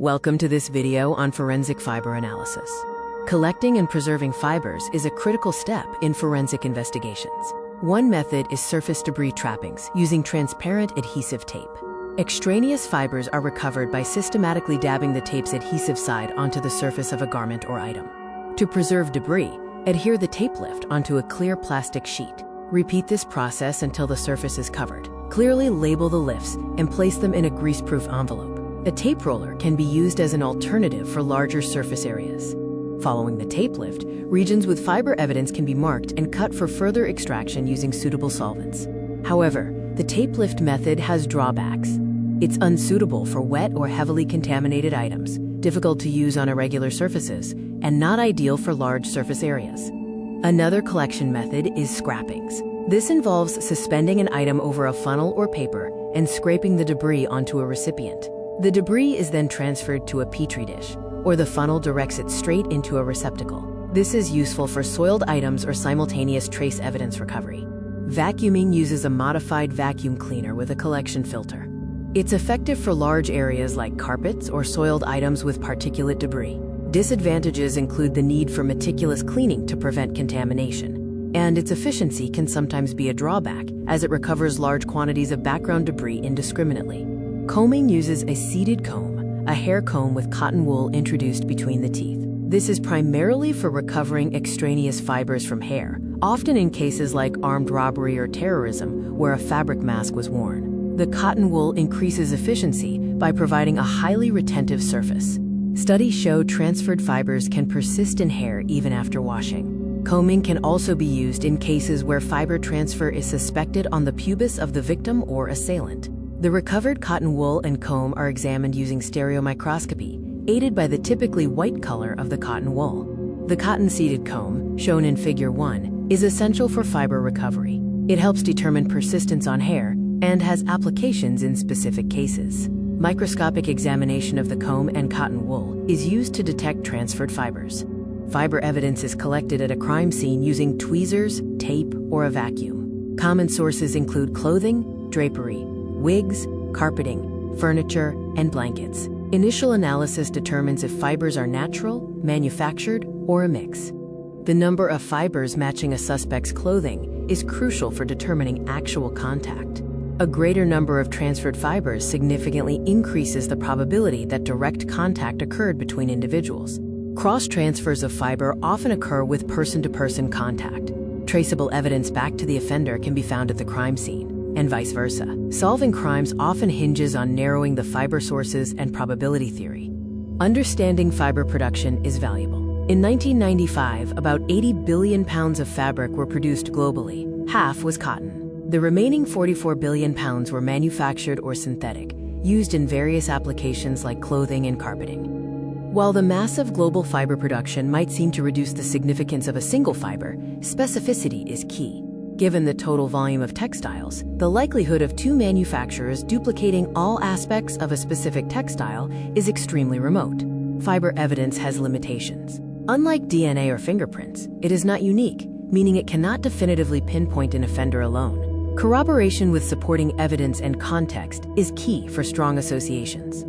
Welcome to this video on forensic fiber analysis. Collecting and preserving fibers is a critical step in forensic investigations. One method is surface debris trappings using transparent adhesive tape. Extraneous fibers are recovered by systematically dabbing the tape's adhesive side onto the surface of a garment or item. To preserve debris, adhere the tape lift onto a clear plastic sheet. Repeat this process until the surface is covered. Clearly label the lifts and place them in a greaseproof envelope. A tape roller can be used as an alternative for larger surface areas. Following the tape lift, regions with fiber evidence can be marked and cut for further extraction using suitable solvents. However, the tape lift method has drawbacks. It's unsuitable for wet or heavily contaminated items, difficult to use on irregular surfaces, and not ideal for large surface areas. Another collection method is scrapings. This involves suspending an item over a funnel or paper and scraping the debris onto a recipient. The debris is then transferred to a petri dish, or the funnel directs it straight into a receptacle. This is useful for soiled items or simultaneous trace evidence recovery. Vacuuming uses a modified vacuum cleaner with a collection filter. It's effective for large areas like carpets or soiled items with particulate debris. Disadvantages include the need for meticulous cleaning to prevent contamination, and its efficiency can sometimes be a drawback as it recovers large quantities of background debris indiscriminately. Combing uses a seated comb, a hair comb with cotton wool introduced between the teeth. This is primarily for recovering extraneous fibers from hair, often in cases like armed robbery or terrorism where a fabric mask was worn. The cotton wool increases efficiency by providing a highly retentive surface. Studies show transferred fibers can persist in hair even after washing. Combing can also be used in cases where fiber transfer is suspected on the pubis of the victim or assailant. The recovered cotton wool and comb are examined using stereomicroscopy, aided by the typically white color of the cotton wool. The cotton-seated comb, shown in Figure 1, is essential for fiber recovery. It helps determine persistence on hair and has applications in specific cases. Microscopic examination of the comb and cotton wool is used to detect transferred fibers. Fiber evidence is collected at a crime scene using tweezers, tape, or a vacuum. Common sources include clothing, drapery, wigs, carpeting, furniture, and blankets. Initial analysis determines if fibers are natural, manufactured, or a mix. The number of fibers matching a suspect's clothing is crucial for determining actual contact. A greater number of transferred fibers significantly increases the probability that direct contact occurred between individuals. Cross-transfers of fiber often occur with person-to-person contact. Traceable evidence back to the offender can be found at the crime scene, and vice versa. Solving crimes often hinges on narrowing the fiber sources and probability theory. Understanding fiber production is valuable. In 1995, about 80 billion pounds of fabric were produced globally. Half was cotton. The remaining 44 billion pounds were manufactured or synthetic, used in various applications like clothing and carpeting. While the massive global fiber production might seem to reduce the significance of a single fiber, specificity is key. Given the total volume of textiles, the likelihood of two manufacturers duplicating all aspects of a specific textile is extremely remote. Fiber evidence has limitations. Unlike DNA or fingerprints, it is not unique, meaning it cannot definitively pinpoint an offender alone. Corroboration with supporting evidence and context is key for strong associations.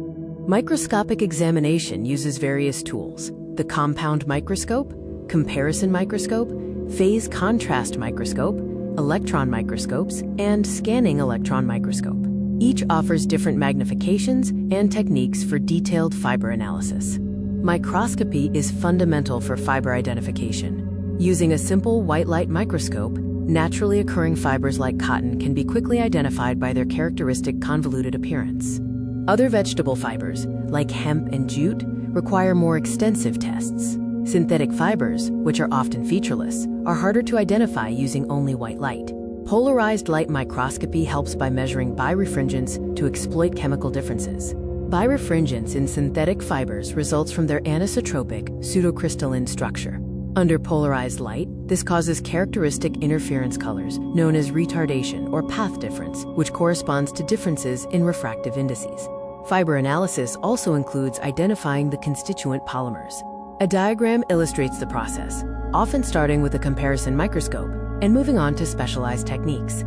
Microscopic examination uses various tools: the compound microscope, comparison microscope, phase contrast microscope, electron microscopes, and scanning electron microscope. Each offers different magnifications and techniques for detailed fiber analysis. Microscopy is fundamental for fiber identification. Using a simple white light microscope, naturally occurring fibers like cotton can be quickly identified by their characteristic convoluted appearance. Other vegetable fibers, like hemp and jute, require more extensive tests. Synthetic fibers, which are often featureless, are harder to identify using only white light. Polarized light microscopy helps by measuring birefringence to exploit chemical differences. Birefringence in synthetic fibers results from their anisotropic, pseudocrystalline structure. Under polarized light, this causes characteristic interference colors known as retardation or path difference, which corresponds to differences in refractive indices. Fiber analysis also includes identifying the constituent polymers. A diagram illustrates the process, often starting with a comparison microscope and moving on to specialized techniques.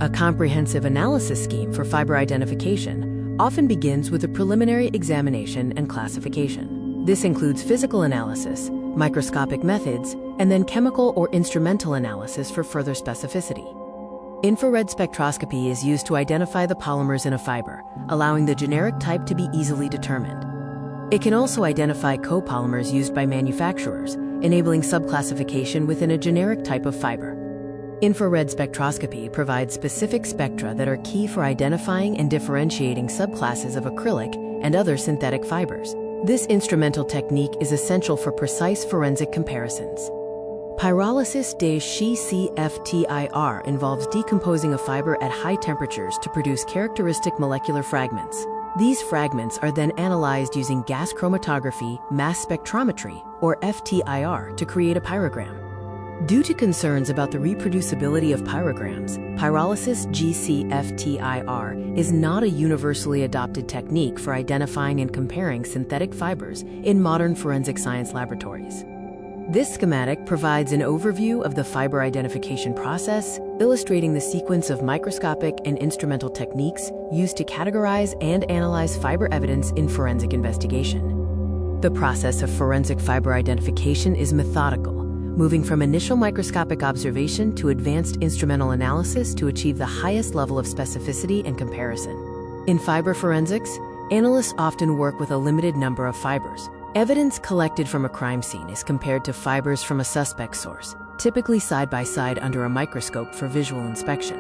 A comprehensive analysis scheme for fiber identification often begins with a preliminary examination and classification. This includes physical analysis, microscopic methods, and then chemical or instrumental analysis for further specificity. Infrared spectroscopy is used to identify the polymers in a fiber, allowing the generic type to be easily determined. It can also identify copolymers used by manufacturers, enabling subclassification within a generic type of fiber. Infrared spectroscopy provides specific spectra that are key for identifying and differentiating subclasses of acrylic and other synthetic fibers. This instrumental technique is essential for precise forensic comparisons. Pyrolysis de CFTIR involves decomposing a fiber at high temperatures to produce characteristic molecular fragments. These fragments are then analyzed using gas chromatography, mass spectrometry, or FTIR, to create a pyrogram. Due to concerns about the reproducibility of pyrograms, pyrolysis GCFTIR is not a universally adopted technique for identifying and comparing synthetic fibers in modern forensic science laboratories. This schematic provides an overview of the fiber identification process, illustrating the sequence of microscopic and instrumental techniques used to categorize and analyze fiber evidence in forensic investigation. The process of forensic fiber identification is methodical, moving from initial microscopic observation to advanced instrumental analysis to achieve the highest level of specificity and comparison. In fiber forensics, analysts often work with a limited number of fibers. Evidence collected from a crime scene is compared to fibers from a suspect source, typically side by side under a microscope for visual inspection.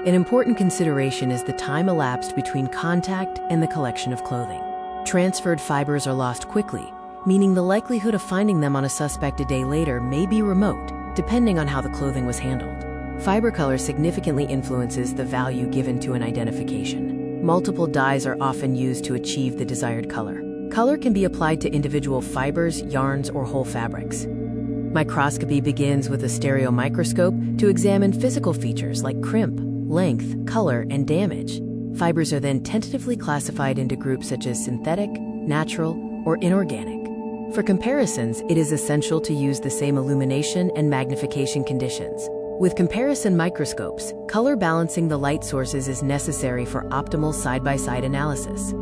An important consideration is the time elapsed between contact and the collection of clothing. Transferred fibers are lost quickly, meaning the likelihood of finding them on a suspect a day later may be remote, depending on how the clothing was handled. Fiber color significantly influences the value given to an identification. Multiple dyes are often used to achieve the desired color. Color can be applied to individual fibers, yarns, or whole fabrics. Microscopy begins with a stereo microscope to examine physical features like crimp, length, color, and damage. Fibers are then tentatively classified into groups such as synthetic, natural, or inorganic. For comparisons, it is essential to use the same illumination and magnification conditions. With comparison microscopes, color balancing the light sources is necessary for optimal side-by-side analysis.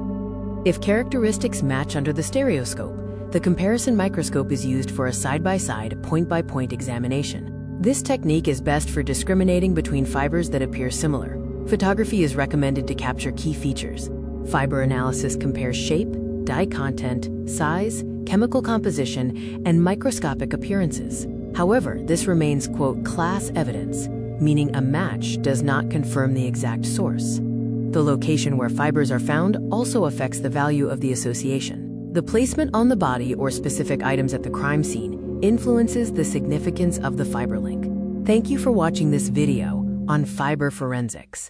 If characteristics match under the stereoscope, the comparison microscope is used for a side-by-side, point-by-point examination. This technique is best for discriminating between fibers that appear similar. Photography is recommended to capture key features. Fiber analysis compares shape, dye content, size, chemical composition, and microscopic appearances. However, this remains, quote, class evidence, meaning a match does not confirm the exact source. The location where fibers are found also affects the value of the association. The placement on the body or specific items at the crime scene influences the significance of the fiber link. Thank you for watching this video on fiber forensics.